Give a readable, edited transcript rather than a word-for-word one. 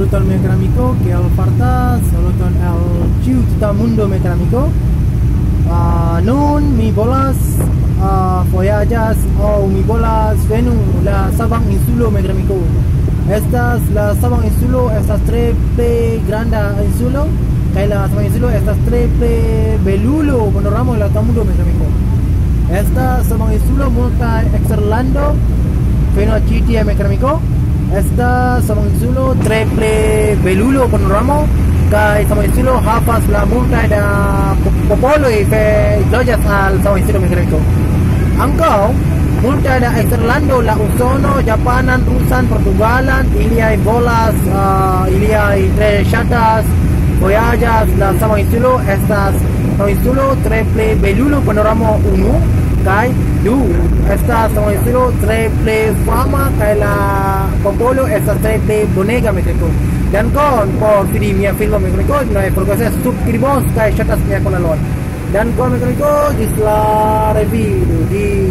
saluton mecánico que al farta saluton el ciuta mundo mecánico. Nun mi bolas voyajas o mi bolas venu la Sabang Insulo mecánico. Estas la Sabang Insulo estas tres grande insulo. Que la Sabang Insulo estas tres belulo panorama la mundo mecánico. Esta Sabang Insulo multa exerlando venu a Citia mecánico. Esta Sabang Insulo triple belulo panorama. Kay Sabang Insulo hapas la multa da popolo y fe lojas al Sabang Insulo mecánico. Angkau multa da exerlando la usono Japanan, Rusan, Portugalan, iliai bolas, iliai tres chatas, voyajas la Sabang Insulo, estas Sabang Insulo triple belulo panorama 1, kay 2, estas Sabang Insulo triple fama, kay la popolo, estas triple bonega mecánico. Dan kon por video mia film mecánico, no hay progreso suscribos kay chatas mia con alon. Dan kon mecánico, di la review di